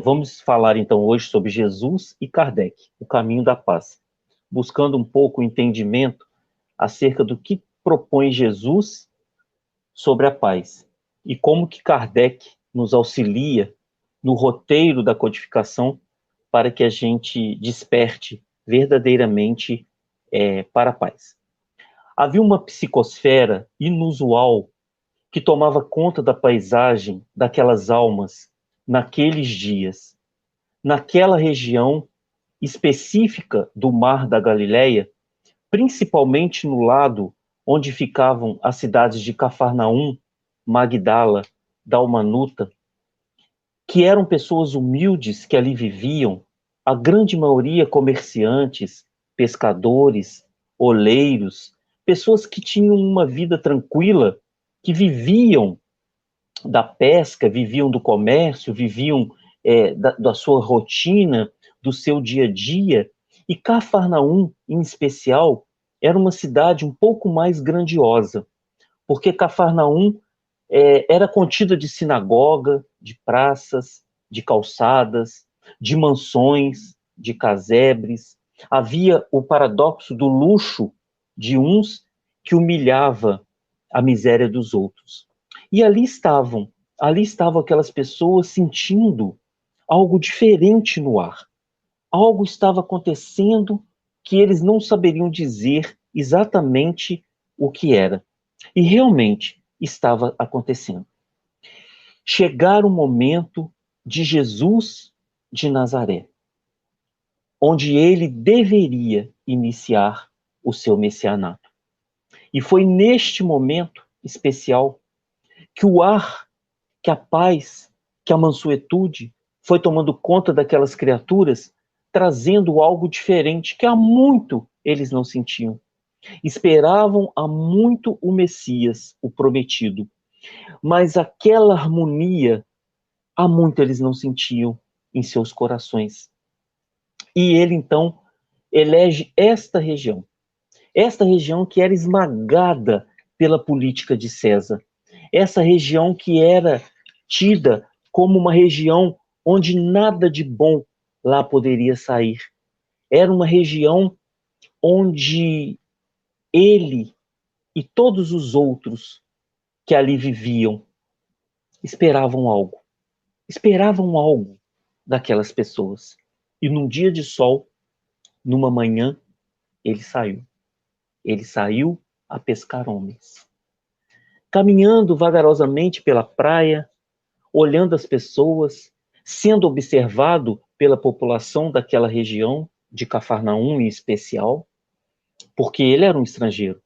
Vamos falar então hoje sobre Jesus e Kardec, o caminho da paz, buscando um pouco o entendimento acerca do que propõe Jesus sobre a paz e como que Kardec nos auxilia no roteiro da codificação para que a gente desperte verdadeiramente para a paz. Havia uma psicosfera inusual que tomava conta da paisagem daquelas almas naqueles dias. Naquela região específica do Mar da Galileia, principalmente no lado onde ficavam as cidades de Cafarnaum, Magdala, Dalmanuta, que eram pessoas humildes que ali viviam, a grande maioria comerciantes, pescadores, oleiros, pessoas que tinham uma vida tranquila, que viviam da pesca, viviam do comércio, viviam da sua rotina, do seu dia a dia. E Cafarnaum, em especial, era uma cidade um pouco mais grandiosa, porque Cafarnaum era contida de sinagoga, de praças, de calçadas, de mansões, de casebres. Havia o paradoxo do luxo de uns que humilhava a miséria dos outros. E ali estavam aquelas pessoas sentindo algo diferente no ar. Algo estava acontecendo que eles não saberiam dizer exatamente o que era. E realmente estava acontecendo. Chegar o momento de Jesus de Nazaré, onde ele deveria iniciar o seu messianato. E foi neste momento especial que o ar, que a paz, que a mansuetude foi tomando conta daquelas criaturas, trazendo algo diferente que há muito eles não sentiam. Esperavam há muito o Messias, o prometido, mas aquela harmonia há muito eles não sentiam em seus corações. E ele então elege esta região que era esmagada pela política de César, essa região que era tida como uma região onde nada de bom lá poderia sair. Era uma região onde ele e todos os outros que ali viviam esperavam algo daquelas pessoas. E num dia de sol, numa manhã, ele saiu. Ele saiu a pescar homens. Caminhando vagarosamente pela praia, olhando as pessoas, sendo observado pela população daquela região, de Cafarnaum em especial, porque ele era um estrangeiro.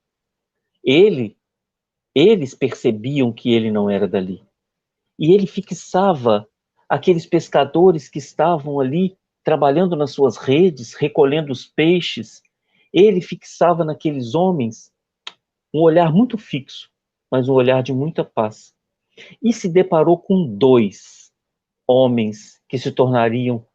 Eles percebiam que ele não era dali. E ele fixava aqueles pescadores que estavam ali trabalhando nas suas redes, recolhendo os peixes. Ele fixava naqueles homens um olhar muito fixo, mas um olhar de muita paz. E se deparou com dois homens que se tornariam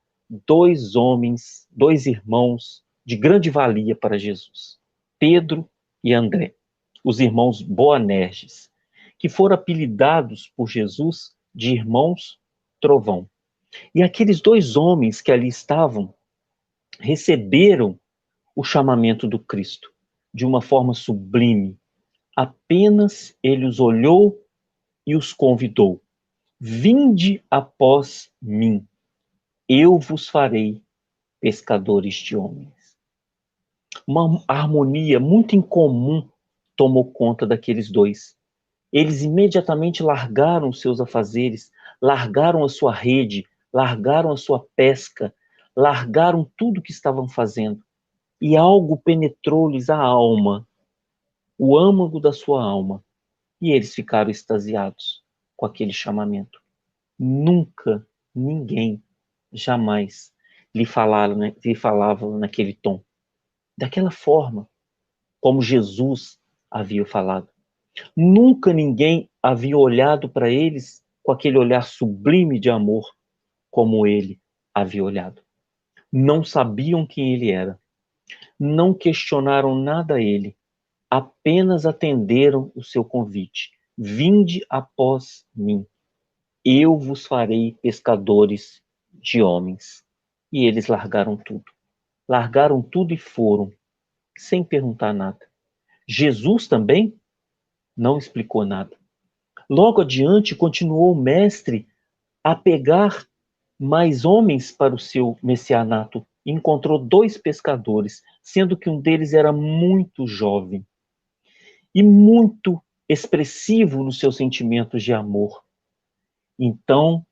dois homens, dois irmãos de grande valia para Jesus: Pedro e André, os irmãos Boanerges, que foram apelidados por Jesus de irmãos Trovão. E aqueles dois homens que ali estavam receberam o chamamento do Cristo de uma forma sublime. Apenas ele os olhou e os convidou: vinde após mim, eu vos farei pescadores de homens. Uma harmonia muito incomum tomou conta daqueles dois. Eles imediatamente largaram os seus afazeres, largaram a sua rede, largaram a sua pesca, largaram tudo que estavam fazendo. E algo penetrou-lhes a alma, o âmago da sua alma, e eles ficaram extasiados com aquele chamamento. Nunca ninguém, jamais, lhe falava naquele tom, daquela forma, como Jesus havia falado. Nunca ninguém havia olhado para eles com aquele olhar sublime de amor, como ele havia olhado. Não sabiam quem ele era. Não questionaram nada a ele. Apenas atenderam o seu convite: vinde após mim, eu vos farei pescadores de homens. E eles largaram tudo. Largaram tudo e foram, sem perguntar nada. Jesus também não explicou nada. Logo adiante, continuou o mestre a pegar mais homens para o seu messianato. Encontrou 2 pescadores, sendo que um deles era muito jovem e muito expressivo nos seus sentimentos de amor. Então,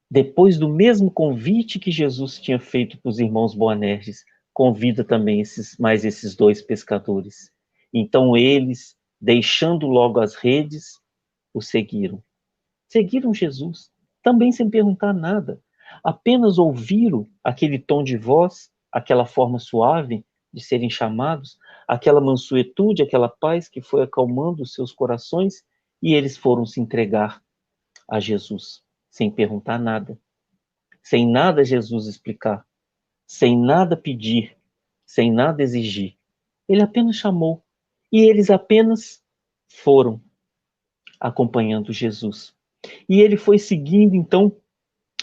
depois do mesmo convite que Jesus tinha feito para os irmãos Boanerges, convida também esses 2 pescadores. Então eles, deixando logo as redes, o seguiram. Seguiram Jesus, também sem perguntar nada. Apenas ouviram aquele tom de voz, aquela forma suave de serem chamados, aquela mansuetude, aquela paz que foi acalmando os seus corações, e eles foram se entregar a Jesus, sem perguntar nada, sem nada Jesus explicar, sem nada pedir, sem nada exigir. Ele apenas chamou, e eles apenas foram acompanhando Jesus. E ele foi seguindo, então,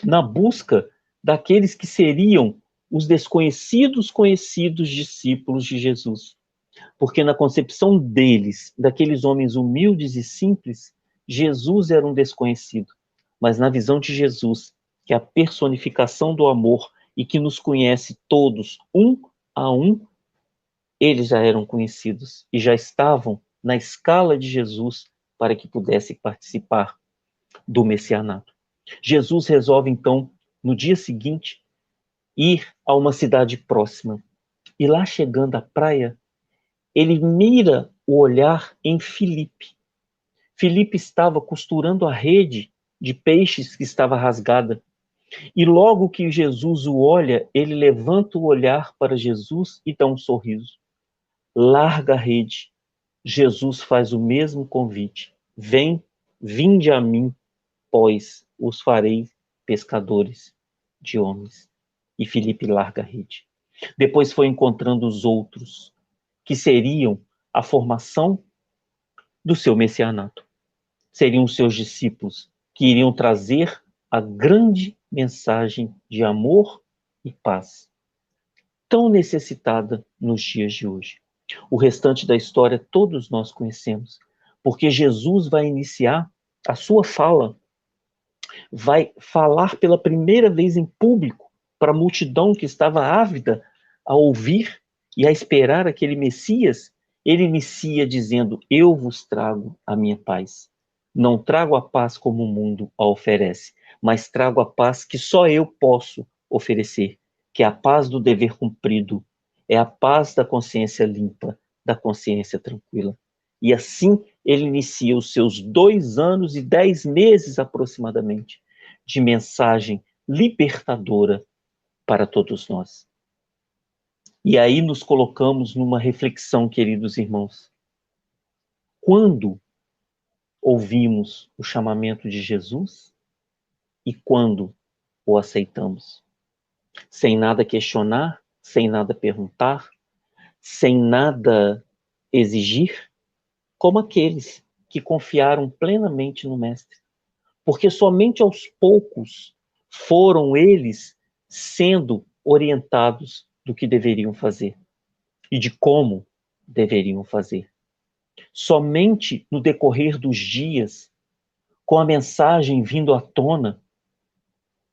na busca daqueles que seriam os desconhecidos conhecidos discípulos de Jesus. Porque na concepção deles, daqueles homens humildes e simples, Jesus era um desconhecido. Mas na visão de Jesus, que é a personificação do amor e que nos conhece todos, um a um, eles já eram conhecidos e já estavam na escala de Jesus para que pudessem participar do messianato. Jesus resolve, então, no dia seguinte, ir a uma cidade próxima. E lá chegando à praia, ele mira o olhar em Filipe. Filipe estava costurando a rede de peixes que estava rasgada. E logo que Jesus o olha, ele levanta o olhar para Jesus e dá um sorriso. Larga a rede. Jesus faz o mesmo convite. Vinde a mim, pois os farei pescadores de homens. E Filipe larga a rede. Depois foi encontrando os outros, que seriam a formação do seu messianato. Seriam os seus discípulos, que iriam trazer a grande mensagem de amor e paz, tão necessitada nos dias de hoje. O restante da história todos nós conhecemos, porque Jesus vai iniciar a sua fala, vai falar pela primeira vez em público para a multidão que estava ávida a ouvir e a esperar aquele Messias. Ele inicia dizendo: eu vos trago a minha paz. Não trago a paz como o mundo a oferece, mas trago a paz que só eu posso oferecer, que é a paz do dever cumprido, é a paz da consciência limpa, da consciência tranquila. E assim ele inicia os seus 2 anos e 10 meses aproximadamente de mensagem libertadora para todos nós. E aí nos colocamos numa reflexão, queridos irmãos. Quando ouvimos o chamamento de Jesus e quando o aceitamos? Sem nada questionar, sem nada perguntar, sem nada exigir, como aqueles que confiaram plenamente no Mestre. Porque somente aos poucos foram eles sendo orientados do que deveriam fazer e de como deveriam fazer. Somente no decorrer dos dias, com a mensagem vindo à tona,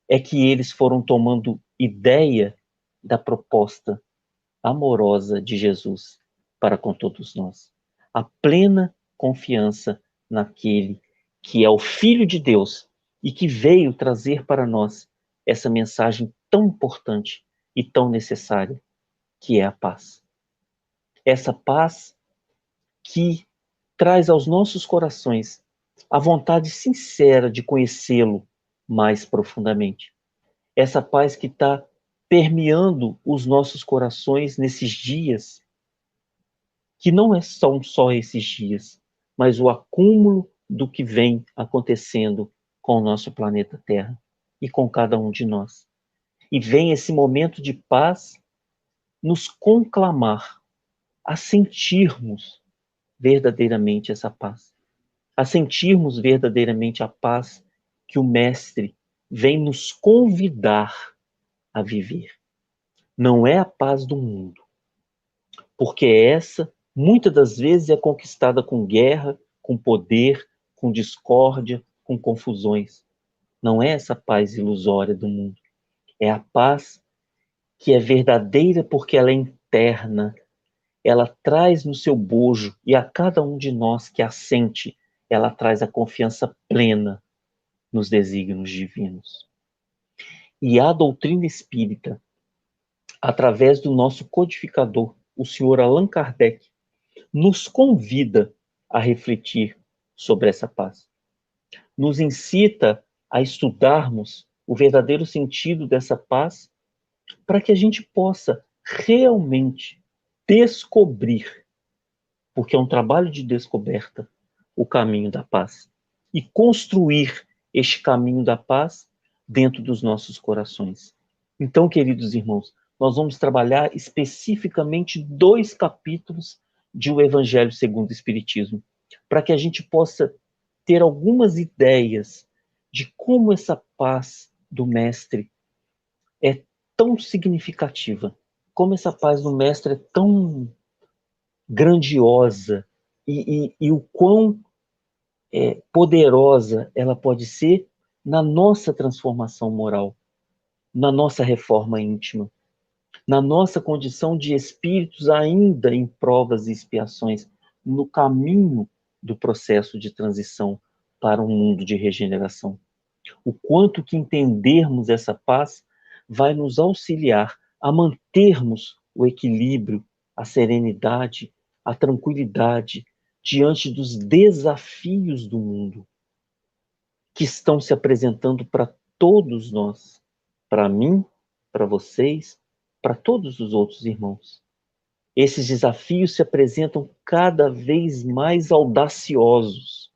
é que eles foram tomando ideia da proposta amorosa de Jesus para com todos nós. A plena confiança naquele que é o Filho de Deus e que veio trazer para nós essa mensagem tão importante e tão necessária, que é a paz. Essa paz que traz aos nossos corações a vontade sincera de conhecê-lo mais profundamente. Essa paz que está permeando os nossos corações nesses dias, que não são só esses dias, mas o acúmulo do que vem acontecendo com o nosso planeta Terra e com cada um de nós. E vem esse momento de paz nos conclamar a sentirmos verdadeiramente essa paz, a sentirmos verdadeiramente a paz que o Mestre vem nos convidar a viver. Não é a paz do mundo, porque essa, muitas das vezes, é conquistada com guerra, com poder, com discórdia, com confusões. Não é essa paz ilusória do mundo. É a paz que é verdadeira porque ela é interna. Ela traz no seu bojo, e a cada um de nós que a sente, ela traz a confiança plena nos desígnios divinos. E a doutrina espírita, através do nosso codificador, o senhor Allan Kardec, nos convida a refletir sobre essa paz. Nos incita a estudarmos o verdadeiro sentido dessa paz, para que a gente possa realmente descobrir, porque é um trabalho de descoberta, o caminho da paz, e construir este caminho da paz dentro dos nossos corações. Então, queridos irmãos, nós vamos trabalhar especificamente 2 capítulos de O Evangelho segundo o Espiritismo, para que a gente possa ter algumas ideias de como essa paz do Mestre é tão significativa, como essa paz do Mestre é tão grandiosa e o quão poderosa ela pode ser na nossa transformação moral, na nossa reforma íntima, na nossa condição de espíritos ainda em provas e expiações, no caminho do processo de transição para um mundo de regeneração. O quanto que entendermos essa paz vai nos auxiliar a mantermos o equilíbrio, a serenidade, a tranquilidade diante dos desafios do mundo que estão se apresentando para todos nós, para mim, para vocês, para todos os outros irmãos. Esses desafios se apresentam cada vez mais audaciosos,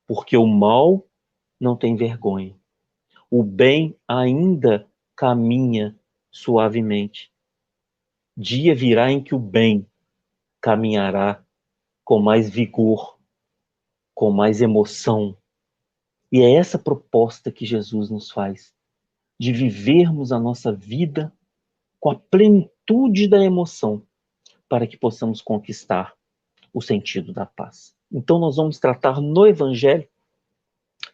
porque o mal não tem vergonha. O bem ainda caminha suavemente. Dia virá em que o bem caminhará com mais vigor, com mais emoção. E é essa proposta que Jesus nos faz, de vivermos a nossa vida com a plenitude da emoção, para que possamos conquistar o sentido da paz. Então nós vamos tratar no Evangelho,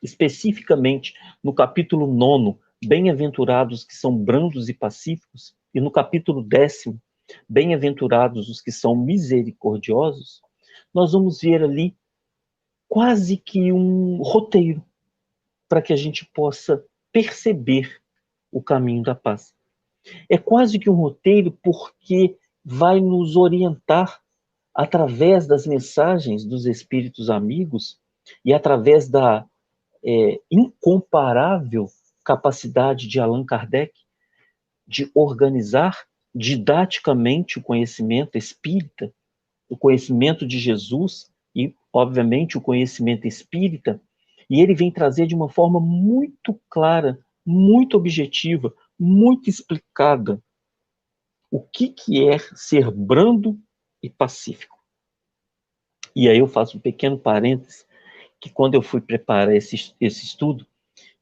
especificamente no capítulo 9, bem-aventurados que são brandos e pacíficos, e no capítulo 10, bem-aventurados os que são misericordiosos, nós vamos ver ali quase que um roteiro para que a gente possa perceber o caminho da paz. É quase que um roteiro porque vai nos orientar através das mensagens dos espíritos amigos e através da incomparável capacidade de Allan Kardec de organizar didaticamente o conhecimento espírita, o conhecimento de Jesus e, obviamente, o conhecimento espírita, e ele vem trazer de uma forma muito clara, muito objetiva, muito explicada o que é ser brando e pacífico. E aí eu faço um pequeno parênteses, que quando eu fui preparar esse estudo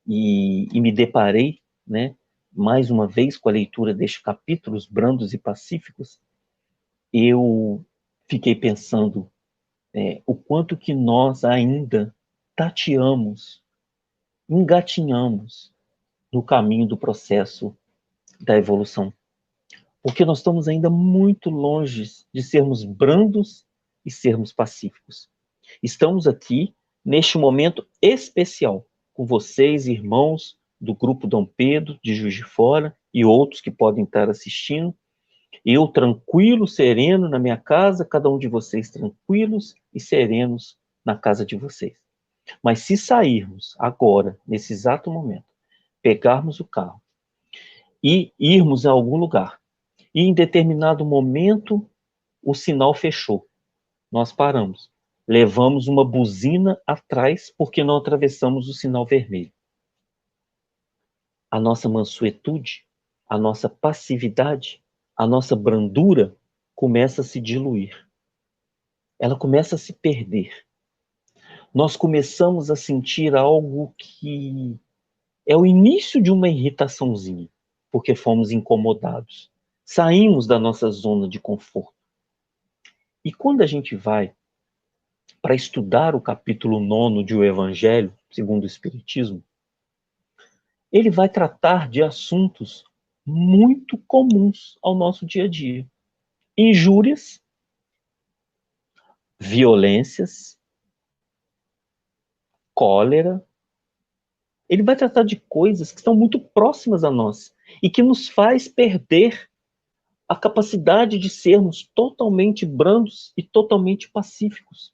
e me deparei, né, mais uma vez com a leitura destes capítulos brandos e pacíficos, eu fiquei pensando o quanto que nós ainda tateamos, engatinhamos no caminho do processo da evolução. Porque nós estamos ainda muito longe de sermos brandos e sermos pacíficos. Estamos aqui, neste momento especial, com vocês, irmãos do Grupo Dom Pedro, de Juiz de Fora, e outros que podem estar assistindo. Eu tranquilo, sereno na minha casa, cada um de vocês tranquilos e serenos na casa de vocês. Mas se sairmos agora, nesse exato momento, pegarmos o carro e irmos a algum lugar, e em determinado momento o sinal fechou, nós paramos, levamos uma buzina atrás porque não atravessamos o sinal vermelho. A nossa mansuetude, a nossa passividade, a nossa brandura começa a se diluir. Ela começa a se perder. Nós começamos a sentir algo que é o início de uma irritaçãozinha. porque fomos incomodados. Saímos da nossa zona de conforto. E quando a gente vai para estudar o capítulo 9 de O Evangelho, segundo o Espiritismo, ele vai tratar de assuntos muito comuns ao nosso dia a dia. Injúrias, violências, cólera. Ele vai tratar de coisas que estão muito próximas a nós e que nos faz perder a capacidade de sermos totalmente brandos e totalmente pacíficos,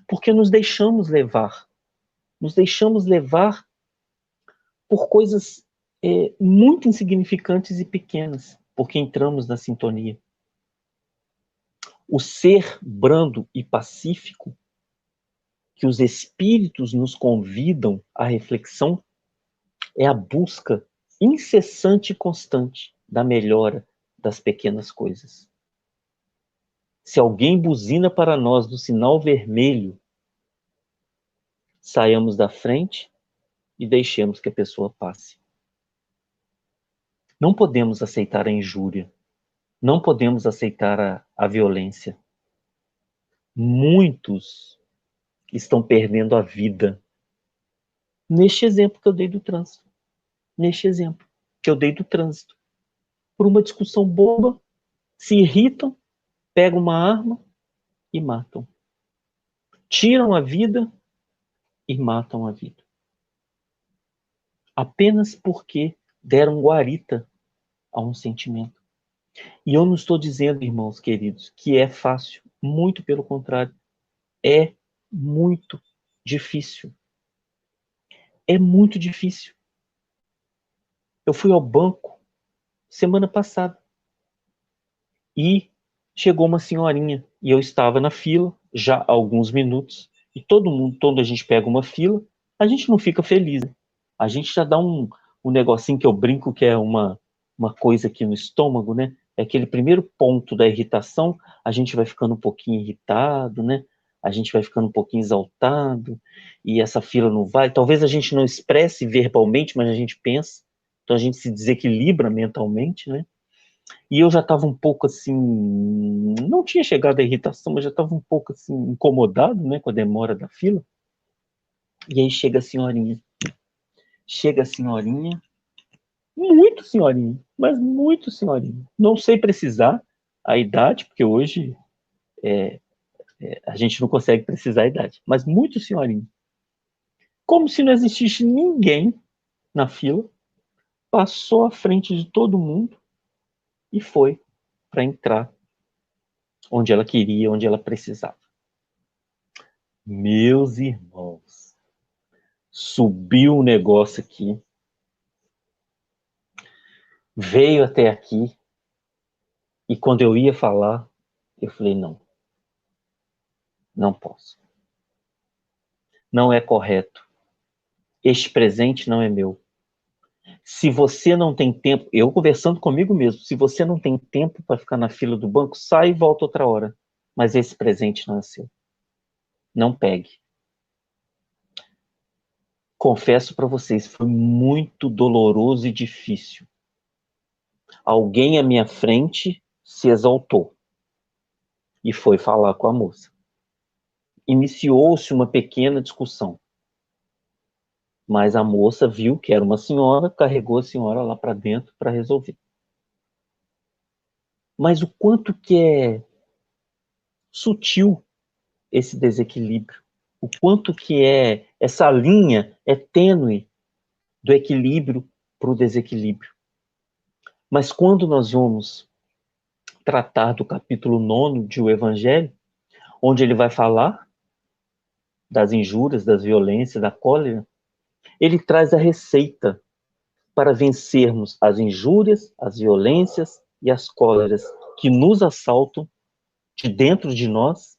porque nos deixamos levar por coisas muito insignificantes e pequenas, porque entramos na sintonia. O ser brando e pacífico, que os espíritos nos convidam à reflexão, é a busca incessante e constante da melhora das pequenas coisas. Se alguém buzina para nós no sinal vermelho, saiamos da frente e deixemos que a pessoa passe. Não podemos aceitar a injúria. Não podemos aceitar a violência. Muitos estão perdendo a vida. Neste exemplo que eu dei do trânsito. Neste exemplo que eu dei do trânsito. Por uma discussão boba, se irritam, pegam uma arma e matam. Tiram a vida e matam a vida. Apenas porque deram guarita a um sentimento. E eu não estou dizendo, irmãos queridos, que é fácil. Muito pelo contrário. É muito difícil. É muito difícil. Eu fui ao banco semana passada e chegou uma senhorinha e eu estava na fila já há alguns minutos e todo mundo, quando a gente pega uma fila, a gente não fica feliz. A gente já dá um negocinho que eu brinco que é uma coisa aqui no estômago, né? É aquele primeiro ponto da irritação, a gente vai ficando um pouquinho irritado, né? A gente vai ficando um pouquinho exaltado e essa fila não vai. Talvez a gente não expresse verbalmente, mas a gente pensa. Então a gente se desequilibra mentalmente, né? E eu já estava um pouco assim, não tinha chegado a irritação, mas já estava um pouco assim incomodado, né, com a demora da fila. E aí chega a senhorinha. Chega a senhorinha, muito senhorinha, mas muito senhorinha. Não sei precisar a idade, porque hoje a gente não consegue precisar a idade, mas muito senhorinha. Como se não existisse ninguém na fila, passou à frente de todo mundo e foi para entrar onde ela queria, onde ela precisava. Meus irmãos, subiu um negócio aqui, veio até aqui, e quando eu ia falar, eu falei, não, não posso. Não é correto. Este presente não é meu. Se você não tem tempo, eu conversando comigo mesmo, se você não tem tempo para ficar na fila do banco, sai e volta outra hora. Mas esse presente não é seu. Não pegue. Confesso para vocês, foi muito doloroso e difícil. Alguém à minha frente se exaltou e foi falar com a moça. Iniciou-se uma pequena discussão. Mas a moça viu que era uma senhora, carregou a senhora lá para dentro para resolver. Mas o quanto que é sutil esse desequilíbrio, o quanto que essa linha é tênue do equilíbrio para o desequilíbrio. Mas quando nós vamos tratar do capítulo 9 de O Evangelho, onde ele vai falar das injúrias, das violências, da cólera, ele traz a receita para vencermos as injúrias, as violências e as cóleras que nos assaltam de dentro de nós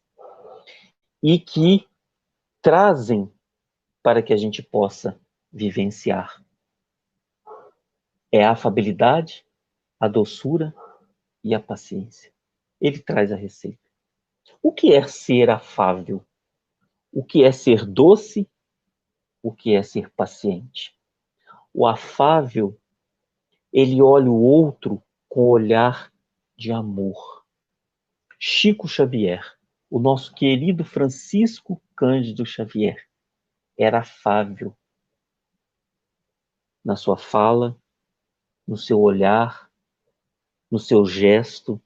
e que trazem para que a gente possa vivenciar. É a afabilidade, a doçura e a paciência. Ele traz a receita. O que é ser afável? O que é ser doce? O que é ser paciente? O afável ele olha o outro com olhar de amor. Chico Xavier, o nosso querido Francisco Cândido Xavier, era afável na sua fala, no seu olhar, no seu gesto.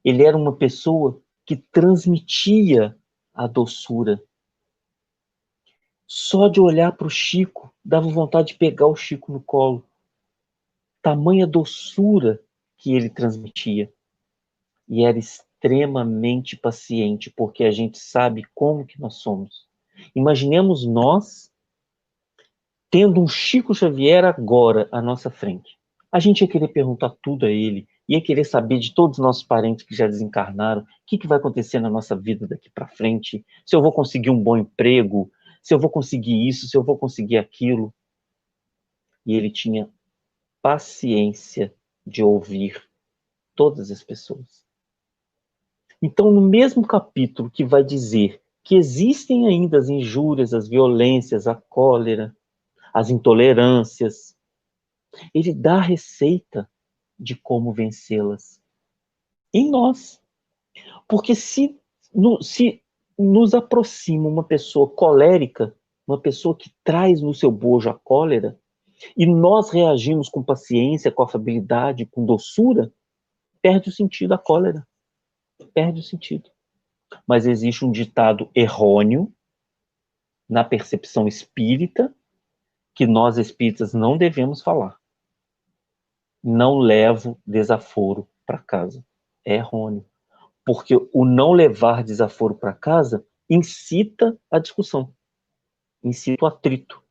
Ele era uma pessoa que transmitia a doçura. Só de olhar para o Chico, dava vontade de pegar o Chico no colo. Tamanha doçura que ele transmitia. E era extremamente paciente, porque a gente sabe como que nós somos. Imaginemos nós tendo um Chico Xavier agora à nossa frente. A gente ia querer perguntar tudo a ele, ia querer saber de todos os nossos parentes que já desencarnaram, o que vai acontecer na nossa vida daqui para frente, se eu vou conseguir um bom emprego, se eu vou conseguir isso, se eu vou conseguir aquilo. E ele tinha paciência de ouvir todas as pessoas. Então, no mesmo capítulo que vai dizer que existem ainda as injúrias, as violências, a cólera, as intolerâncias, ele dá a receita de como vencê-las em nós. Porque se nos aproxima uma pessoa colérica, uma pessoa que traz no seu bojo a cólera, e nós reagimos com paciência, com afabilidade, com doçura, perde o sentido a cólera. Perde o sentido. Mas existe um ditado errôneo na percepção espírita que nós espíritas não devemos falar. Não levo desaforo para casa. É errôneo. Porque o não levar desaforo para casa incita a discussão, incita o atrito,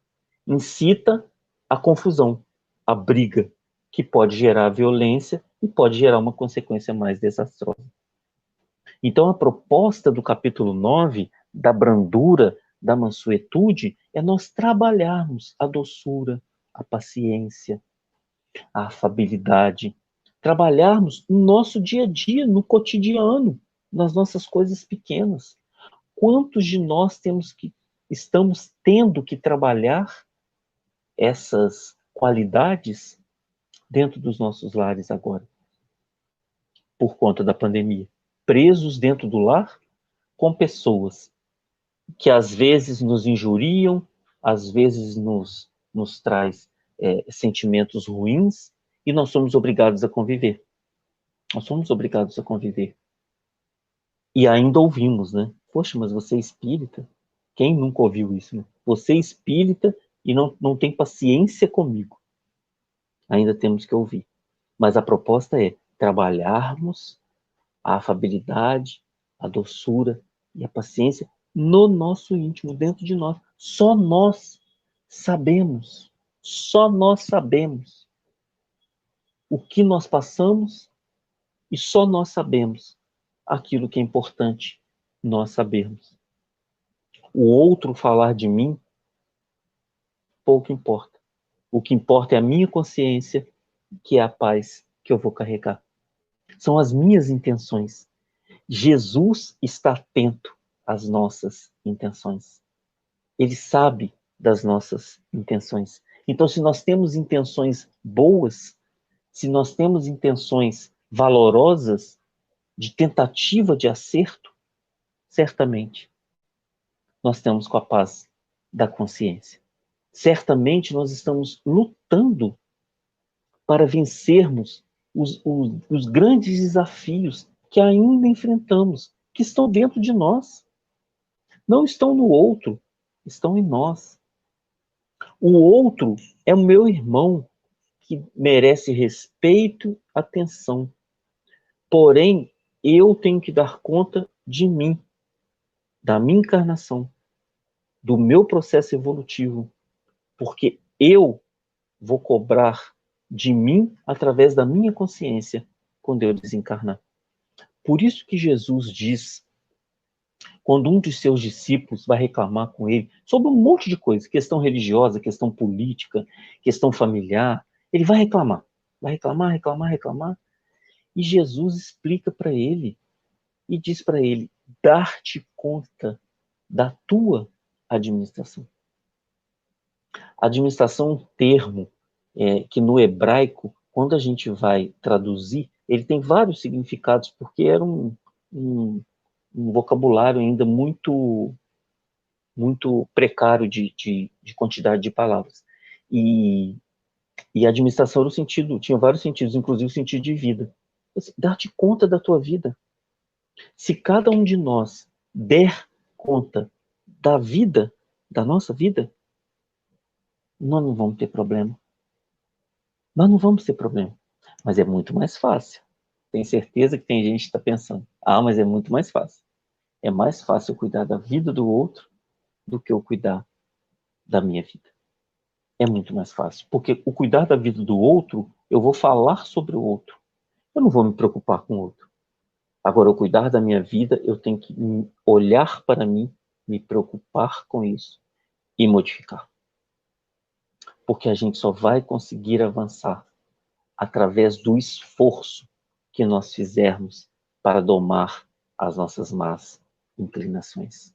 incita a confusão, a briga, que pode gerar violência e pode gerar uma consequência mais desastrosa. Então, a proposta do capítulo 9, da brandura, da mansuetude, é nós trabalharmos a doçura, a paciência, a afabilidade, trabalharmos no nosso dia a dia, no cotidiano, nas nossas coisas pequenas. Quantos de nós estamos tendo que trabalhar essas qualidades dentro dos nossos lares agora, por conta da pandemia? Presos dentro do lar com pessoas que às vezes nos injuriam, às vezes nos traz sentimentos ruins, e nós somos obrigados a conviver. Nós somos obrigados a conviver. E ainda ouvimos, né? Poxa, mas você é espírita? Quem nunca ouviu isso, né? Você é espírita e não tem paciência comigo. Ainda temos que ouvir. Mas a proposta é trabalharmos a afabilidade, a doçura e a paciência no nosso íntimo, dentro de nós. Só nós sabemos o que nós passamos, e só nós sabemos aquilo que é importante nós sabermos. O outro falar de mim, pouco importa. O que importa é a minha consciência, que é a paz que eu vou carregar. São as minhas intenções. Jesus está atento às nossas intenções. Ele sabe das nossas intenções. Então, se nós temos intenções boas, se nós temos intenções valorosas, de tentativa de acerto, certamente nós estamos com a paz da consciência. Certamente nós estamos lutando para vencermos os grandes desafios que ainda enfrentamos, que estão dentro de nós. Não estão no outro, estão em nós. O outro é o meu irmão, que merece respeito, atenção. Porém, eu tenho que dar conta de mim, da minha encarnação, do meu processo evolutivo, porque eu vou cobrar de mim através da minha consciência quando eu desencarnar. Por isso que Jesus diz, quando um de seus discípulos vai reclamar com ele sobre um monte de coisa, questão religiosa, questão política, questão familiar, ele vai reclamar, reclamar, e Jesus explica para ele e diz para ele: dar-te conta da tua administração. Administração é um termo que no hebraico, quando a gente vai traduzir, ele tem vários significados, porque era um vocabulário ainda muito precário de quantidade de palavras. E a administração tinha vários sentidos, inclusive o sentido de vida. Dá-te conta da tua vida. Se cada um de nós der conta da vida, da nossa vida, nós não vamos ter problema. Nós não vamos ter problema. Mas é muito mais fácil. Tenho certeza que tem gente que está pensando, mas é muito mais fácil. É mais fácil eu cuidar da vida do outro do que eu cuidar da minha vida. É muito mais fácil. Porque o cuidar da vida do outro, eu vou falar sobre o outro. Eu não vou me preocupar com o outro. Agora, eu cuidar da minha vida, eu tenho que olhar para mim, me preocupar com isso e modificar. Porque a gente só vai conseguir avançar através do esforço que nós fizermos para domar as nossas más inclinações.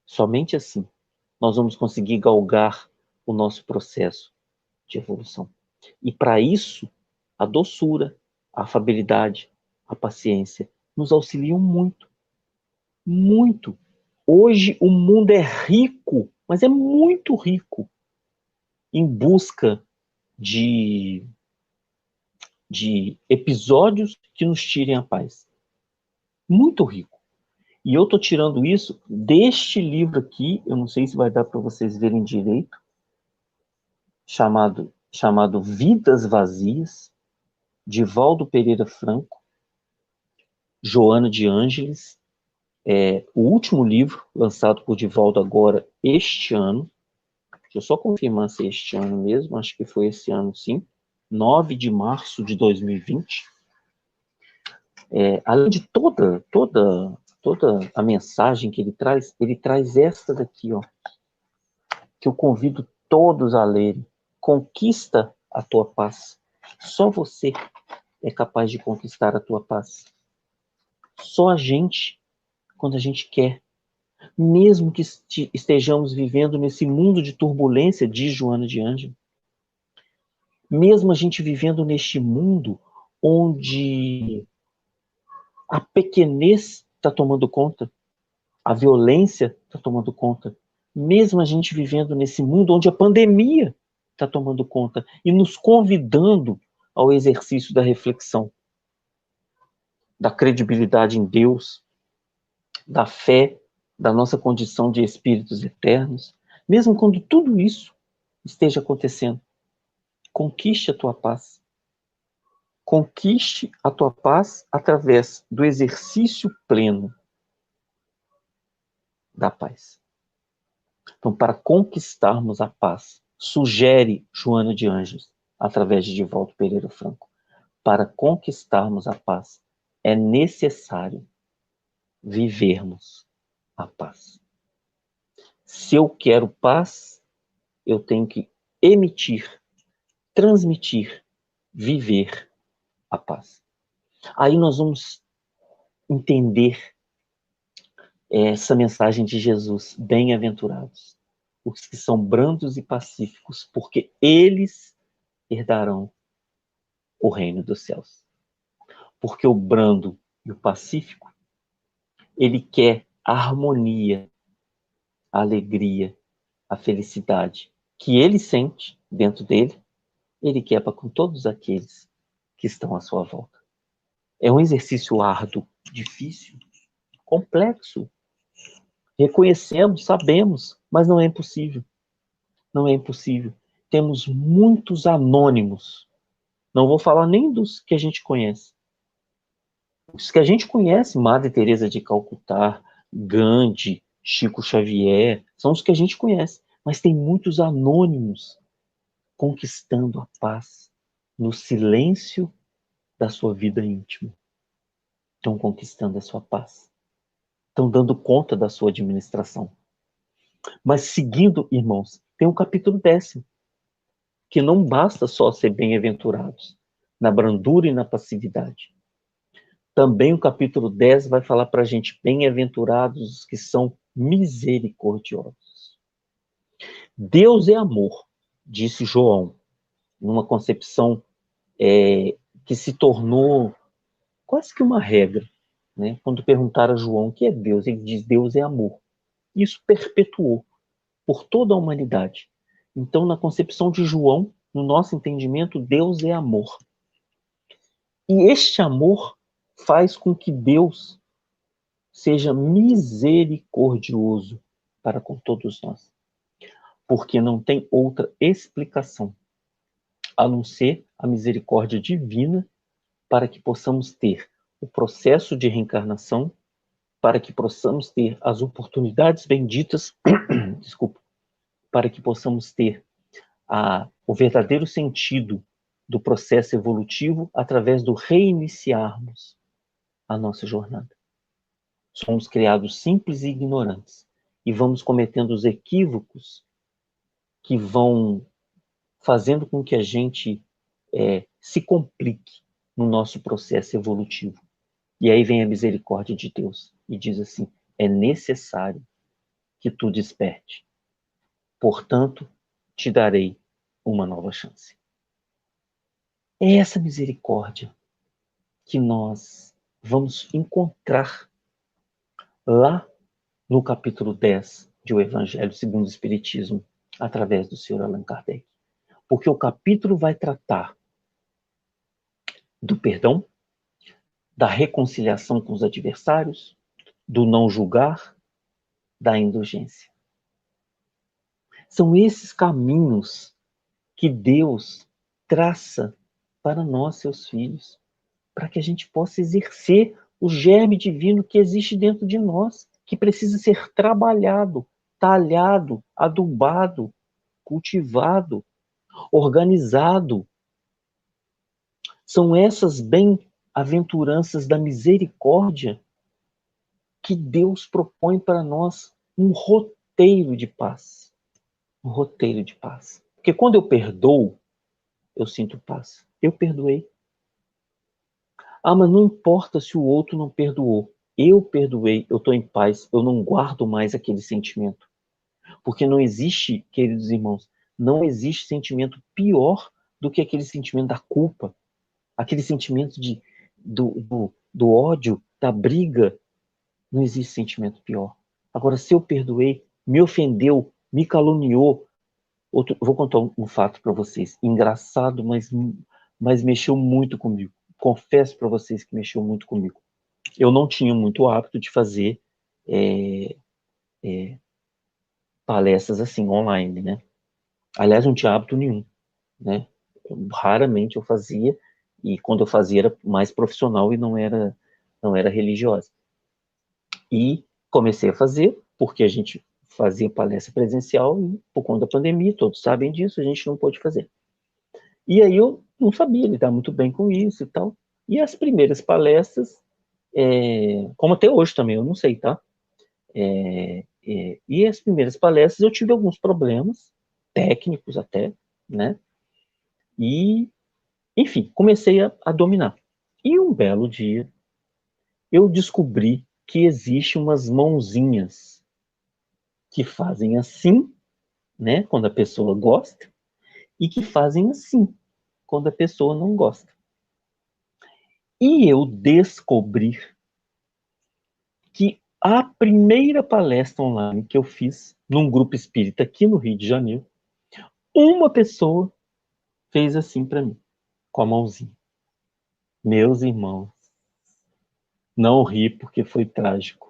Somente assim nós vamos conseguir galgar o nosso processo de evolução. E para isso, a doçura, a afabilidade, a paciência nos auxiliam muito. Muito. Hoje o mundo é rico, mas é muito rico em busca de episódios que nos tirem a paz. Muito rico. E eu estou tirando isso deste livro aqui, eu não sei se vai dar para vocês verem direito, chamado Vidas Vazias, de Valdo Pereira Franco, Joana de Ângeles, o último livro lançado por Divaldo agora este ano. Deixa eu só confirmar se é este ano mesmo, acho que foi esse ano sim, 9 de março de 2020. Além de toda a mensagem que ele traz esta daqui, ó, que eu convido todos a lerem. Conquista a tua paz. Só você é capaz de conquistar a tua paz. Só a gente, quando a gente quer. Mesmo que estejamos vivendo nesse mundo de turbulência, diz Joana de Ângeles, mesmo a gente vivendo neste mundo onde a pequenez está tomando conta, a violência está tomando conta, mesmo a gente vivendo nesse mundo onde a pandemia está tomando conta e nos convidando ao exercício da reflexão, da credibilidade em Deus, da fé, da nossa condição de espíritos eternos, mesmo quando tudo isso esteja acontecendo, conquiste a tua paz. Conquiste a tua paz através do exercício pleno da paz. Então, para conquistarmos a paz, sugere Joana de Ângeles, através de Divaldo Pereira Franco, para conquistarmos a paz, é necessário vivermos a paz. Se eu quero paz, eu tenho que emitir, transmitir, viver a paz. Aí nós vamos entender essa mensagem de Jesus, bem-aventurados, os que são brandos e pacíficos, porque eles herdarão o reino dos céus. Porque o brando e o pacífico, ele quer a harmonia, a alegria, a felicidade que ele sente dentro dele, ele quer para com todos aqueles que estão à sua volta. É um exercício árduo, difícil, complexo. Reconhecemos, sabemos, mas não é impossível. Não é impossível. Temos muitos anônimos. Não vou falar nem dos que a gente conhece. Os que a gente conhece, Madre Teresa de Calcutá, Gandhi, Chico Xavier, são os que a gente conhece. Mas tem muitos anônimos conquistando a paz no silêncio da sua vida íntima. Estão conquistando a sua paz. Estão dando conta da sua administração. Mas seguindo, irmãos, tem um capítulo 10, que não basta só ser bem-aventurados, na brandura e na passividade. Também o capítulo 10 vai falar para a gente, bem-aventurados os que são misericordiosos. Deus é amor, disse João. numa concepção que se tornou quase que uma regra, né? Quando perguntaram a João o que é Deus, ele diz: Deus é amor. Isso perpetuou por toda a humanidade. Então, na concepção de João, no nosso entendimento, Deus é amor. E este amor faz com que Deus seja misericordioso para com todos nós. Porque não tem outra explicação a não ser a misericórdia divina para que possamos ter o processo de reencarnação, para que possamos ter as oportunidades benditas, desculpa, para que possamos ter o verdadeiro sentido do processo evolutivo através do reiniciarmos a nossa jornada. Somos criados simples e ignorantes e vamos cometendo os equívocos que vão fazendo com que a gente se complique no nosso processo evolutivo. E aí vem a misericórdia de Deus e diz assim: é necessário que tu desperte. Portanto, te darei uma nova chance. É essa misericórdia que nós vamos encontrar lá no capítulo 10 de O Evangelho segundo o Espiritismo, através do Sr. Allan Kardec. Porque o capítulo vai tratar do perdão, da reconciliação com os adversários, do não julgar, da indulgência. São esses caminhos que Deus traça para nós, seus filhos, para que a gente possa exercer o germe divino que existe dentro de nós, que precisa ser trabalhado, talhado, adubado, cultivado, organizado. São essas bem-aventuranças da misericórdia que Deus propõe para nós, um roteiro de paz. Um roteiro de paz. Porque quando eu perdoo, eu sinto paz. Eu perdoei. Mas não importa se o outro não perdoou. Eu perdoei, eu estou em paz, eu não guardo mais aquele sentimento. Porque não existe, queridos irmãos, não existe sentimento pior do que aquele sentimento da culpa, aquele sentimento do ódio, da briga. Não existe sentimento pior. Agora, se eu perdoei, me ofendeu, me caluniou, vou contar um fato para vocês, engraçado, mas mexeu muito comigo. Confesso para vocês que mexeu muito comigo. Eu não tinha muito hábito de fazer palestras assim, online, né? Aliás, não tinha hábito nenhum, né? Raramente eu fazia, e quando eu fazia era mais profissional e não era religiosa. E comecei a fazer, porque a gente fazia palestra presencial e por conta da pandemia, todos sabem disso, a gente não pôde fazer. E aí eu não sabia lidar muito bem com isso e tal. E as primeiras palestras, como até hoje também, eu não sei, tá? E as primeiras palestras eu tive alguns problemas, técnicos até, né? E, enfim, comecei a dominar. E um belo dia, eu descobri que existem umas mãozinhas que fazem assim, né? Quando a pessoa gosta, e que fazem assim, quando a pessoa não gosta. E eu descobri que a primeira palestra online que eu fiz num grupo espírita aqui no Rio de Janeiro, uma pessoa fez assim para mim, com a mãozinha. Meus irmãos, não ri porque foi trágico.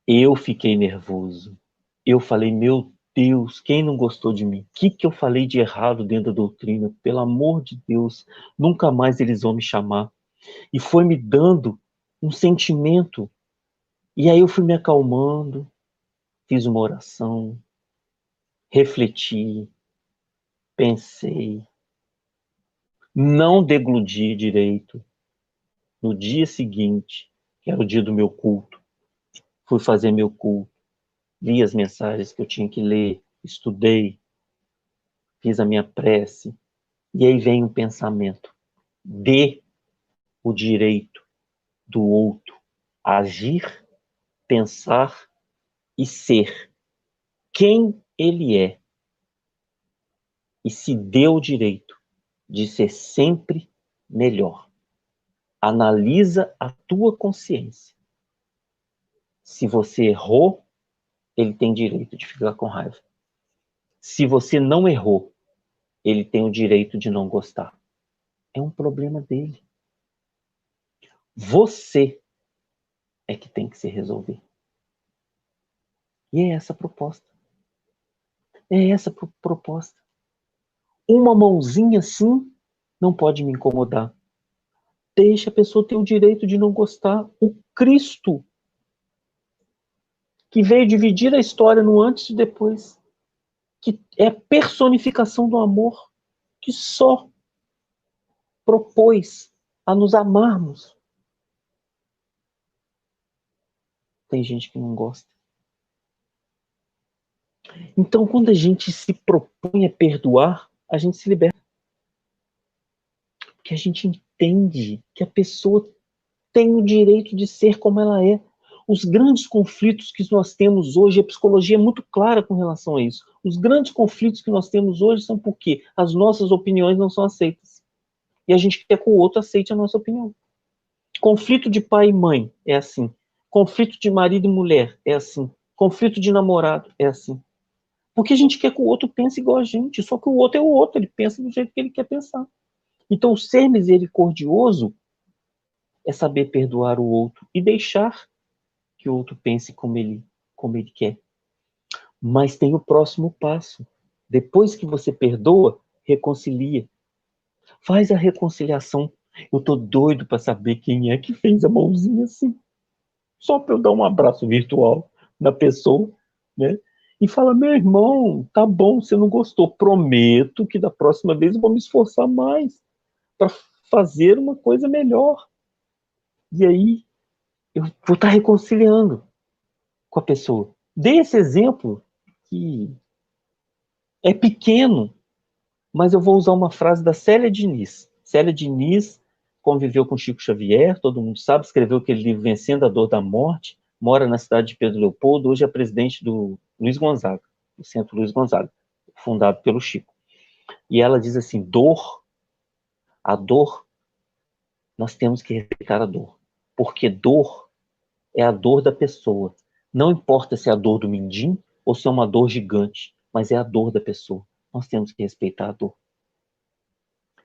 Eu fiquei nervoso. Eu falei, meu Deus, quem não gostou de mim? O que eu falei de errado dentro da doutrina? Pelo amor de Deus, nunca mais eles vão me chamar. E foi me dando um sentimento. E aí eu fui me acalmando, fiz uma oração, refleti, pensei, não degludi direito. No dia seguinte, que era o dia do meu culto, fui fazer meu culto, li as mensagens que eu tinha que ler, estudei, fiz a minha prece, e aí vem um pensamento: dê o direito do outro agir, pensar e ser quem ele é. e se dê o direito de ser sempre melhor. Analisa a tua consciência. Se você errou, ele tem direito de ficar com raiva. Se você não errou, ele tem o direito de não gostar. É um problema dele. Você é que tem que se resolver. E é essa a proposta. É essa a proposta. Uma mãozinha assim não pode me incomodar. Deixa a pessoa ter o direito de não gostar. O Cristo, que veio dividir a história no antes e depois, que é a personificação do amor, que só propôs a nos amarmos. Tem gente que não gosta. Então, quando a gente se propõe a perdoar, a gente se liberta. Porque a gente entende que a pessoa tem o direito de ser como ela é. Os grandes conflitos que nós temos hoje, a psicologia é muito clara com relação a isso. Os grandes conflitos que nós temos hoje são porque as nossas opiniões não são aceitas. E a gente quer que o outro aceite a nossa opinião. Conflito de pai e mãe é assim. Conflito de marido e mulher é assim. Conflito de namorado é assim. Porque a gente quer que o outro pense igual a gente, só que o outro é o outro, ele pensa do jeito que ele quer pensar. Então, ser misericordioso é saber perdoar o outro e deixar que o outro pense como ele quer. Mas tem o próximo passo. Depois que você perdoa, reconcilia. Faz a reconciliação. Eu tô doido para saber quem é que fez a mãozinha assim. Só para eu dar um abraço virtual na pessoa, né? E fala, meu irmão, tá bom, você não gostou. Prometo que da próxima vez eu vou me esforçar mais para fazer uma coisa melhor. E aí, eu vou estar reconciliando com a pessoa. Dê esse exemplo que é pequeno, mas eu vou usar uma frase da Célia Diniz. Célia Diniz conviveu com Chico Xavier, todo mundo sabe, escreveu aquele livro Vencendo a Dor da Morte, mora na cidade de Pedro Leopoldo, hoje é presidente do Luiz Gonzaga, do Centro Luiz Gonzaga, fundado pelo Chico. E ela diz assim, a dor, nós temos que respeitar a dor, porque dor é a dor da pessoa. Não importa se é a dor do mindinho ou se é uma dor gigante, mas é a dor da pessoa. Nós temos que respeitar a dor.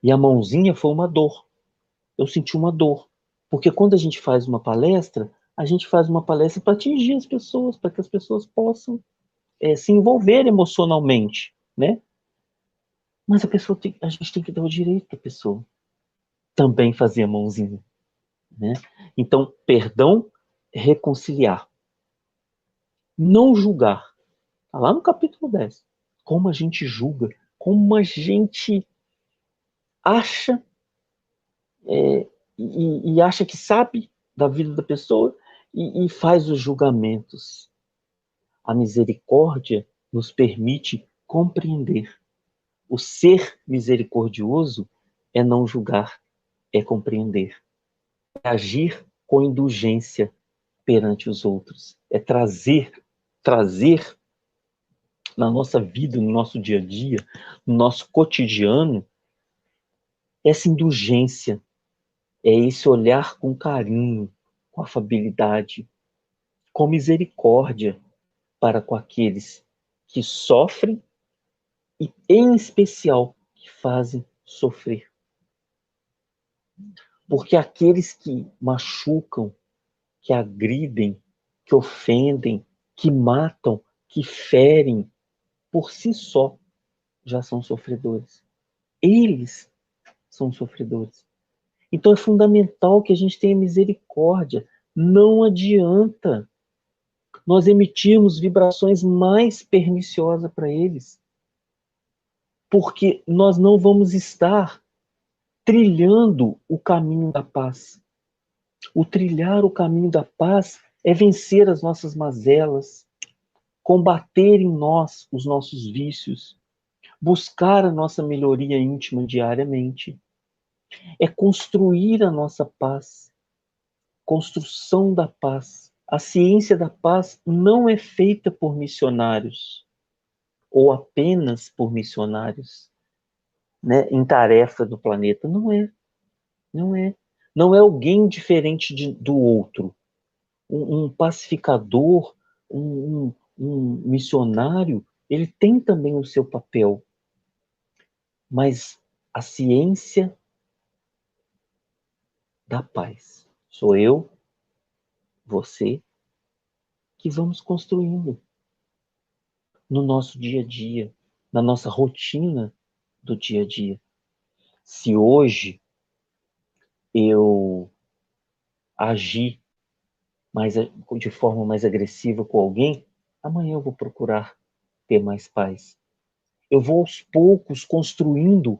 E a mãozinha foi uma dor. Eu senti uma dor. Porque quando a gente faz uma palestra, a gente faz uma palestra para atingir as pessoas, para que as pessoas possam se envolver emocionalmente, né? Mas a gente tem que dar o direito da pessoa também fazer a mãozinha, né? Então, perdão, reconciliar. Não julgar. Está lá no capítulo 10. Como a gente julga, como a gente acha e acha que sabe da vida da pessoa e faz os julgamentos. A misericórdia nos permite compreender. O ser misericordioso é não julgar, é compreender. É agir com indulgência perante os outros. É trazer na nossa vida, no nosso dia a dia, no nosso cotidiano, essa indulgência, é esse olhar com carinho, com afabilidade, com misericórdia para com aqueles que sofrem e, em especial, que fazem sofrer. Porque aqueles que machucam, que agridem, que ofendem, que matam, que ferem, por si só, já são sofredores. Eles são sofredores. Então é fundamental que a gente tenha misericórdia. Não adianta nós emitirmos vibrações mais perniciosas para eles. Porque nós não vamos estar trilhando o caminho da paz. O trilhar o caminho da paz é vencer as nossas mazelas, combater em nós os nossos vícios, buscar a nossa melhoria íntima diariamente. É construir a nossa paz, construção da paz. A ciência da paz não é feita por missionários, ou apenas por missionários. né, em tarefa do planeta. Não é, não é. Não é alguém diferente do outro. Um pacificador, um missionário, ele tem também o seu papel. Mas a ciência da paz sou eu, você, que vamos construindo no nosso dia a dia, na nossa rotina do dia a dia. Se hoje eu agir de forma mais agressiva com alguém, amanhã eu vou procurar ter mais paz. Eu vou aos poucos construindo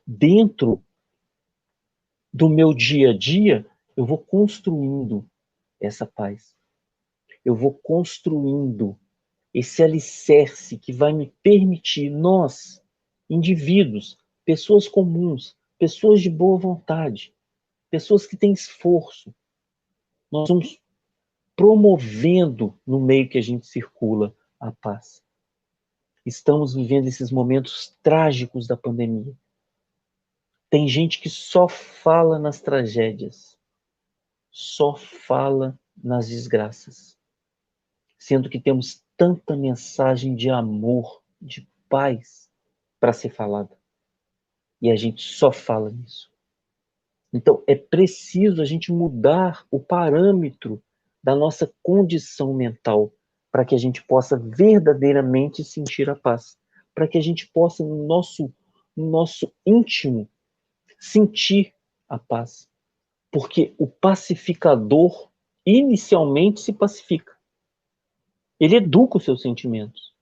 dentro do meu dia a dia, eu vou construindo essa paz. Eu vou construindo esse alicerce que vai me permitir, nós, indivíduos, pessoas comuns, pessoas de boa vontade, pessoas que têm esforço, nós vamos promovendo no meio que a gente circula a paz. Estamos vivendo esses momentos trágicos da pandemia. Tem gente que só fala nas tragédias, só fala nas desgraças, sendo que temos tanta mensagem de amor, de paz para ser falada. E a gente só fala nisso. Então, é preciso a gente mudar o parâmetro da nossa condição mental para que a gente possa verdadeiramente sentir a paz. Para que a gente possa, no nosso íntimo, sentir a paz. Porque o pacificador, inicialmente, se pacifica. Ele educa os seus sentimentos.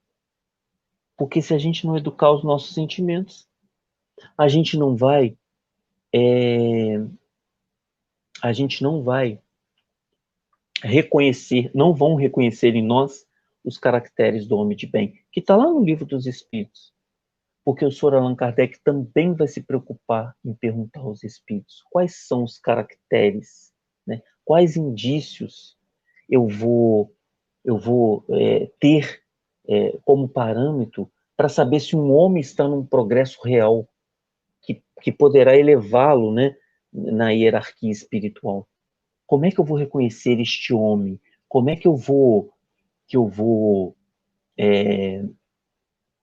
Porque se a gente não educar os nossos sentimentos, a gente não vai reconhecer, não vão reconhecer em nós os caracteres do homem de bem, que está lá no Livro dos Espíritos. Porque o Sr. Allan Kardec também vai se preocupar em perguntar aos espíritos quais são os caracteres, né? Quais indícios eu vou ter como parâmetro para saber se um homem está num progresso real que poderá elevá-lo, né, na hierarquia espiritual. Como é que eu vou reconhecer este homem? Como é que eu vou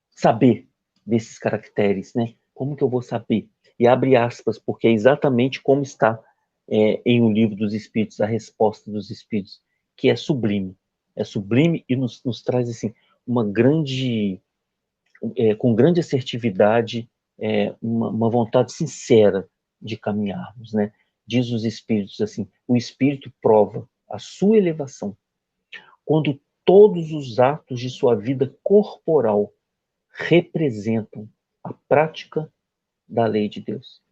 saber desses caracteres, né? Como que eu vou saber? E abre aspas, porque é exatamente como está em O Livro dos Espíritos, a resposta dos Espíritos, que é sublime. É sublime e nos traz assim, com grande assertividade, uma vontade sincera de caminharmos, né? Diz os Espíritos assim, o Espírito prova a sua elevação quando todos os atos de sua vida corporal representam a prática da lei de Deus.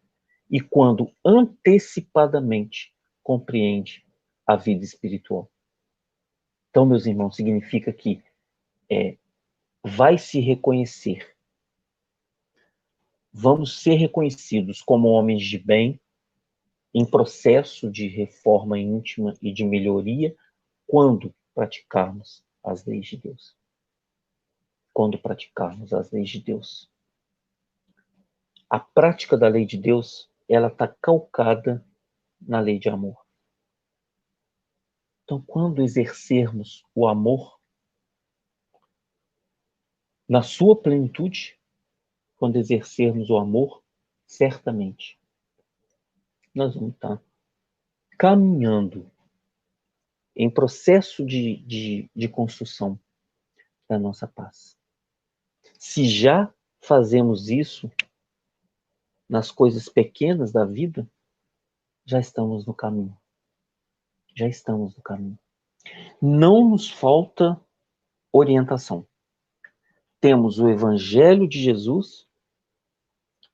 E quando antecipadamente compreende a vida espiritual. Então, meus irmãos, significa que vai se reconhecer. Vamos ser reconhecidos como homens de bem, em processo de reforma íntima e de melhoria, quando praticarmos as leis de Deus. Quando praticarmos as leis de Deus. A prática da lei de Deus, ela está calcada na lei de amor. Então, quando exercermos o amor na sua plenitude, quando exercermos o amor, certamente nós vamos estar caminhando em processo de construção da nossa paz. Se já fazemos isso nas coisas pequenas da vida, já estamos no caminho. Já estamos no caminho. Não nos falta orientação. Temos o Evangelho de Jesus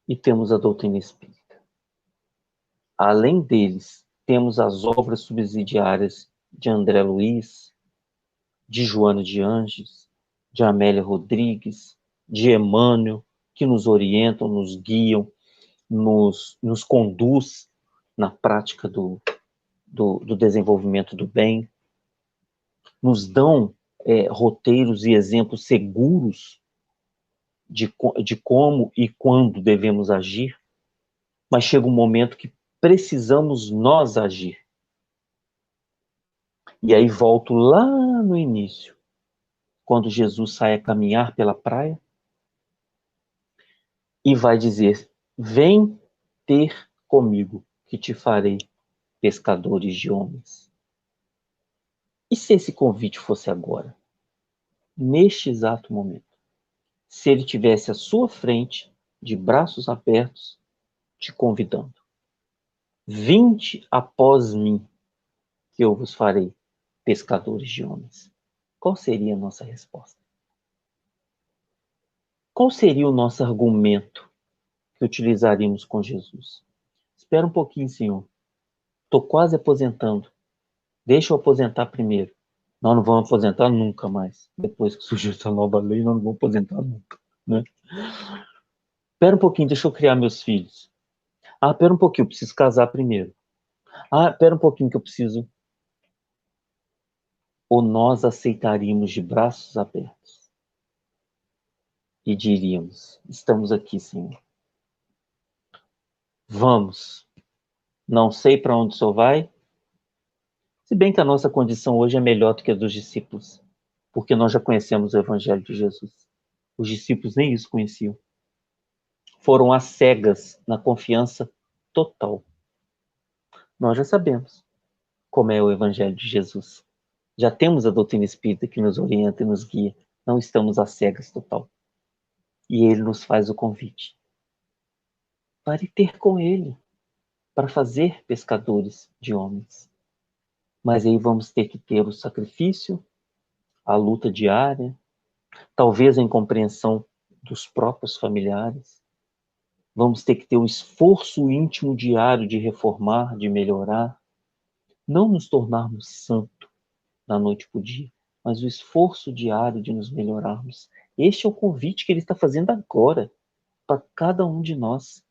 e temos a doutrina espírita. Além deles, temos as obras subsidiárias de André Luiz, de Joana de Ângeles, de Amélia Rodrigues, de Emmanuel, que nos orientam, nos guiam, nos conduz na prática do desenvolvimento do bem, nos dão roteiros e exemplos seguros de como e quando devemos agir, mas chega um momento que precisamos nós agir. E aí volto lá no início, quando Jesus sai a caminhar pela praia e vai dizer: vem ter comigo, que te farei pescadores de homens. E se esse convite fosse agora, neste exato momento? Se ele tivesse à sua frente, de braços abertos, te convidando: vinde após mim, que eu vos farei pescadores de homens. Qual seria a nossa resposta? Qual seria o nosso argumento que utilizaríamos com Jesus? Espera um pouquinho, Senhor. Estou quase aposentando. Deixa eu aposentar primeiro. Nós não vamos aposentar nunca mais. Depois que surgiu essa nova lei, nós não vamos aposentar nunca. Né? Espera um pouquinho, deixa eu criar meus filhos. Ah, espera um pouquinho, eu preciso casar primeiro. Ah, espera um pouquinho que eu preciso. Ou nós aceitaríamos de braços abertos e diríamos: estamos aqui, Senhor. Vamos. Não sei para onde o Senhor vai. Se bem que a nossa condição hoje é melhor do que a dos discípulos, porque nós já conhecemos o Evangelho de Jesus. Os discípulos nem isso conheciam. Foram às cegas, na confiança total. Nós já sabemos como é o Evangelho de Jesus. Já temos a doutrina espírita que nos orienta e nos guia. Não estamos às cegas total. E ele nos faz o convite para ir ter com ele, para fazer pescadores de homens. Mas aí vamos ter que ter o sacrifício, a luta diária, talvez a incompreensão dos próprios familiares. Vamos ter que ter o esforço íntimo diário de reformar, de melhorar. Não nos tornarmos santo da noite para o dia, mas o esforço diário de nos melhorarmos. Este é o convite que ele está fazendo agora para cada um de nós.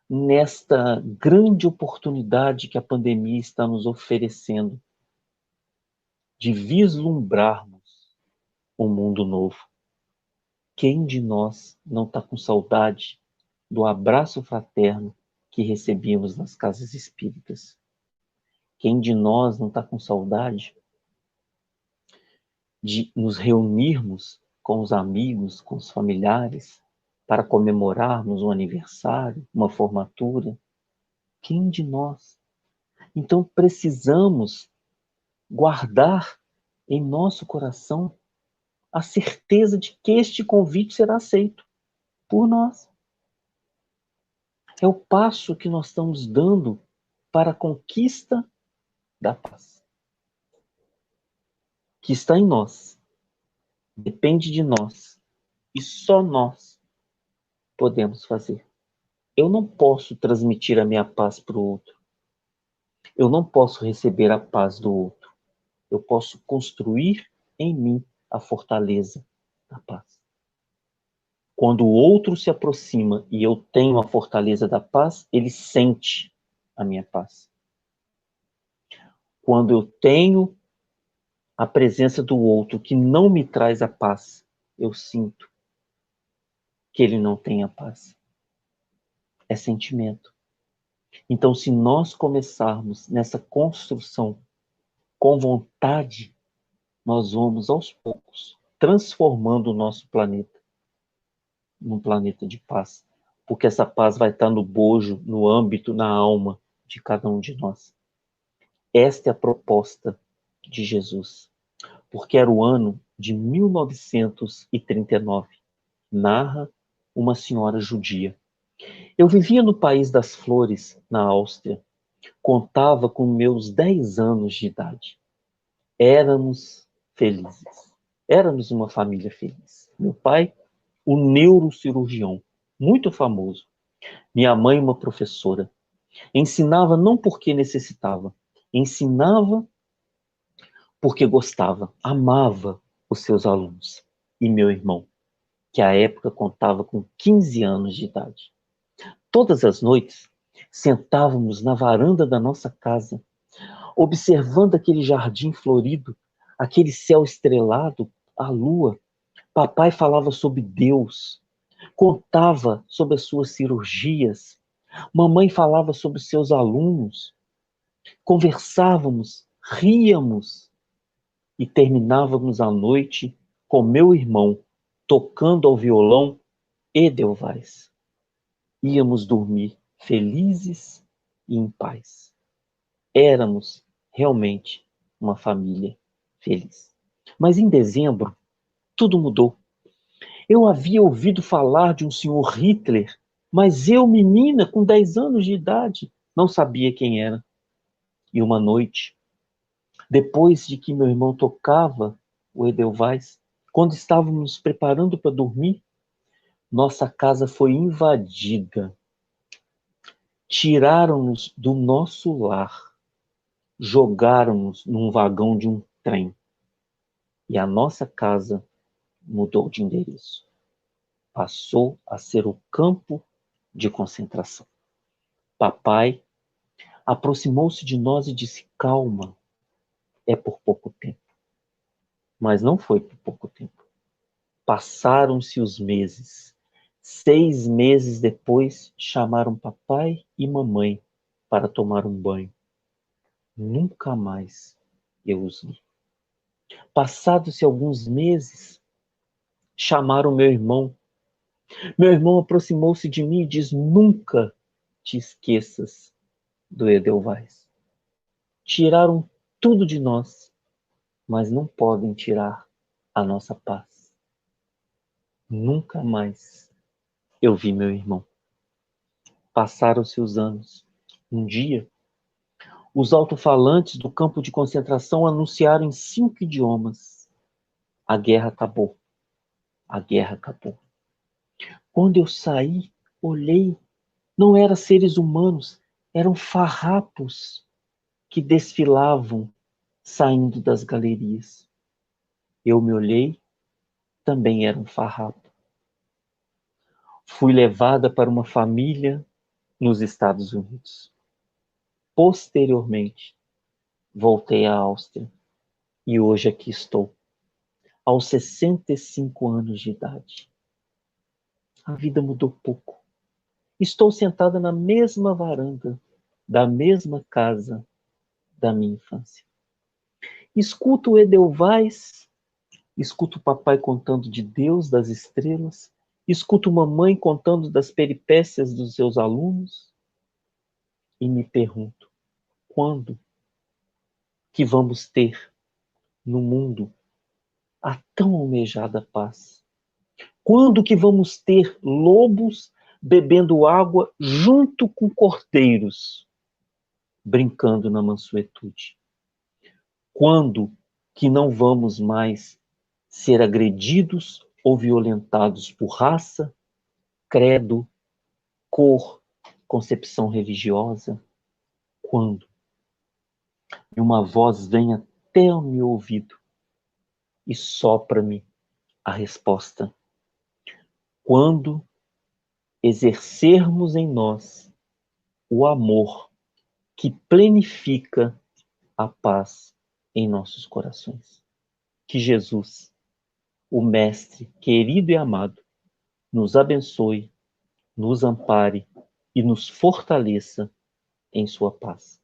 Nesta grande oportunidade que a pandemia está nos oferecendo de vislumbrarmos um mundo novo. Quem de nós não está com saudade do abraço fraterno que recebíamos nas casas espíritas? Quem de nós não está com saudade de nos reunirmos com os amigos, com os familiares, para comemorarmos um aniversário, uma formatura? Quem de nós? Então precisamos guardar em nosso coração a certeza de que este convite será aceito por nós. É o passo que nós estamos dando para a conquista da paz, que está em nós, depende de nós, e só nós podemos fazer. Eu não posso transmitir a minha paz para o outro. Eu não posso receber a paz do outro. Eu posso construir em mim a fortaleza da paz. Quando o outro se aproxima e eu tenho a fortaleza da paz, ele sente a minha paz. Quando eu tenho a presença do outro que não me traz a paz, eu sinto que ele não tem a paz. É sentimento. Então, se nós começarmos nessa construção com vontade, nós vamos aos poucos transformando o nosso planeta num planeta de paz, porque essa paz vai estar no bojo, no âmbito, na alma de cada um de nós. Esta é a proposta de Jesus, porque era o ano de 1939. Narra uma senhora judia. Eu vivia no país das flores, na Áustria. Contava com meus 10 anos de idade. Éramos felizes. Éramos uma família feliz. Meu pai, um neurocirurgião, muito famoso. Minha mãe, uma professora. Ensinava não porque necessitava, ensinava porque gostava, amava os seus alunos. E meu irmão, que à época contava com 15 anos de idade. Todas as noites, sentávamos na varanda da nossa casa, observando aquele jardim florido, aquele céu estrelado, a lua, Papai falava sobre Deus, contava sobre as suas cirurgias. Mamãe falava sobre seus alunos. Conversávamos, ríamos e terminávamos a noite com meu irmão tocando ao violão Edelweiss. Íamos dormir felizes e em paz. Éramos realmente uma família feliz. Mas em dezembro, tudo mudou. Eu havia ouvido falar de um senhor Hitler, mas eu, menina, com 10 anos de idade, não sabia quem era. E uma noite, depois de que meu irmão tocava o Edelweiss, quando estávamos nos preparando para dormir, nossa casa foi invadida. Tiraram-nos do nosso lar, jogaram-nos num vagão de um trem. E a nossa casa mudou de endereço. Passou a ser o campo de concentração. Papai aproximou-se de nós e disse: calma, é por pouco tempo. Mas não foi por pouco tempo. Passaram-se os meses. 6 meses depois, chamaram papai e mamãe para tomar um banho. Nunca mais eu os vi. Passados-se alguns meses, chamaram meu irmão. Meu irmão aproximou-se de mim e disse: nunca te esqueças do Edelweiss. Tiraram tudo de nós, mas não podem tirar a nossa paz. Nunca mais eu vi meu irmão. Passaram-se os anos. Um dia, os alto-falantes do campo de concentração anunciaram em 5 idiomas: a guerra acabou. A guerra acabou. Quando eu saí, olhei, não eram seres humanos, eram farrapos que desfilavam saindo das galerias. Eu me olhei, também era um farrapo. Fui levada para uma família nos Estados Unidos. Posteriormente, voltei à Áustria e hoje aqui estou, aos 65 anos de idade. A vida mudou pouco. Estou sentada na mesma varanda da mesma casa da minha infância. Escuto o Edelweiss, escuto o papai contando de Deus, das estrelas, escuto mamãe contando das peripécias dos seus alunos e me pergunto: quando que vamos ter no mundo a tão almejada paz? Quando que vamos ter lobos bebendo água junto com cordeiros, brincando na mansuetude? Quando que não vamos mais ser agredidos ou violentados por raça, credo, cor, concepção religiosa? Quando? E uma voz vem até o meu ouvido e sopra-me a resposta: quando exercermos em nós o amor que plenifica a paz em nossos corações. Que Jesus, o Mestre querido e amado, nos abençoe, nos ampare e nos fortaleça em sua paz.